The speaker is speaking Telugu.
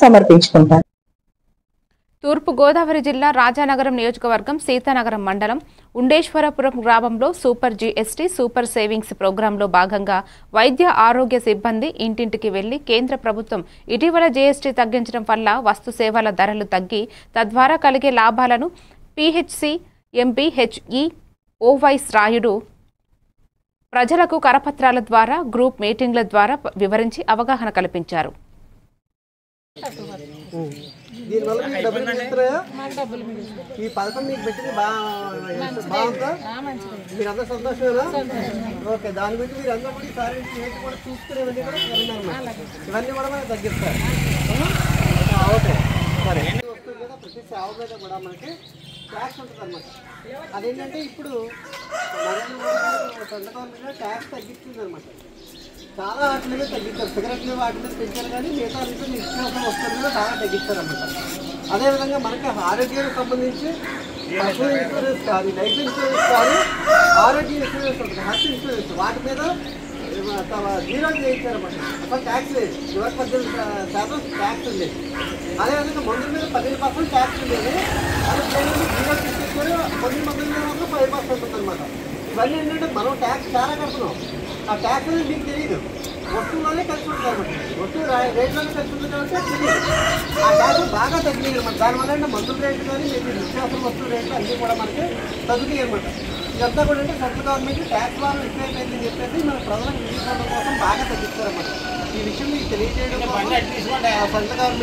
సమర్పించుకుంటాను. తూర్పు గోదావరి జిల్లా రాజానగరం నియోజకవర్గం సీతానగరం మండలం ఉండేశ్వరపురం గ్రామంలో సూపర్ జీఎస్టీ సూపర్ సేవింగ్స్ ప్రోగ్రాంలో భాగంగా వైద్య ఆరోగ్య సిబ్బంది ఇంటింటికి వెళ్లి కేంద్ర ప్రభుత్వం ఇటీవల జీఎస్టీ తగ్గించడం వల్ల వస్తు సేవల ధరలు తగ్గి తద్వారా కలిగే లాభాలను పిహెచ్సి ఎంపీ హెచ్ఈ ఓవైస్ రాయుడు ప్రజలకు కరపత్రాల ద్వారా గ్రూప్ మీటింగ్ల ద్వారా వివరించి అవగాహన కల్పించారు. దీనివల్ల మీకు డబ్బులు మిగులుతున్నాయా? ఈ పథకం మీకు పెట్టింది బాగుందా? మీరు అందరూ సంతోషమేనా? ఓకే, దాని గురించి మీరు అందరూ కూడా ఈసారి కూడా చూసుకునేవన్నీ కూడా ఇవన్నీ కూడా మనకి తగ్గిస్తారు. ఓకే, సరే. వస్తుంది కదా, ప్రతి సేవ మీద కూడా మనకి ట్యాక్స్ ఉంటుంది అనమాట. అదేంటంటే ఇప్పుడు సెంట్రల్ గవర్నమెంట్ ట్యాక్స్ తగ్గిస్తుంది అనమాట. చాలా వాటి మీద తగ్గిస్తారు. సిగరెట్ మీద వాటి మీద పెంచారు, కానీ మిగతా నిత్యావసర వస్తువుల మీద బాగా తగ్గిస్తారు అన్నమాట. అదేవిధంగా మనకి ఆరోగ్యానికి సంబంధించి పర్సనల్ ఇన్సూరెన్స్ కానీ, లైఫ్ ఇన్సూరెన్స్ కానీ, ఆరోగ్య ఇన్సూరెన్స్ ఉంటుంది, హెల్త్ ఇన్సూరెన్స్, వాటి మీద జీరో చేయించారన్నమాట. అసలు ట్యాక్స్ లేదు. 18% ట్యాక్స్ ఉండేది. అదేవిధంగా మందుల మీద 15% ట్యాక్స్ ఉండేది. అది జీరో తీసుకొచ్చారు. కొన్ని మందుల మీద మాత్రం 5% ఉందన్నమాట. ఇవన్నీ ఏంటంటే మనం ట్యాక్స్ చాలా కడుతున్నాం. ఆ ట్యాక్స్ అనేది మీకు తెలియదు. వస్తువులోనే కలిసి ఉంటుంది అనమాట. వస్తువు రేట్లోనే కలిసి ఉంటుంది కాబట్టి తెలియదు. ఆ ట్యాక్స్ బాగా తగ్గినాయి అనమాట. దానివల్ల అంటే మందుల రేట్లు కానీ మీకు నిత్యావసర వస్తువుల రేట్లు అన్నీ కూడా మనకి తగ్గుతాయి అనమాట. ఇదంతా కూడా అంటే సెంట్రల్ గవర్నమెంట్ ట్యాక్స్ భారం ఎక్కువైపోయిందని చెప్పేసి మన ప్రజలకు నిధుల కోసం బాగా తగ్గిస్తారన్నమాట. ఈ విషయం మీకు తెలియజేయడం సెంట్రల్ గవర్నమెంట్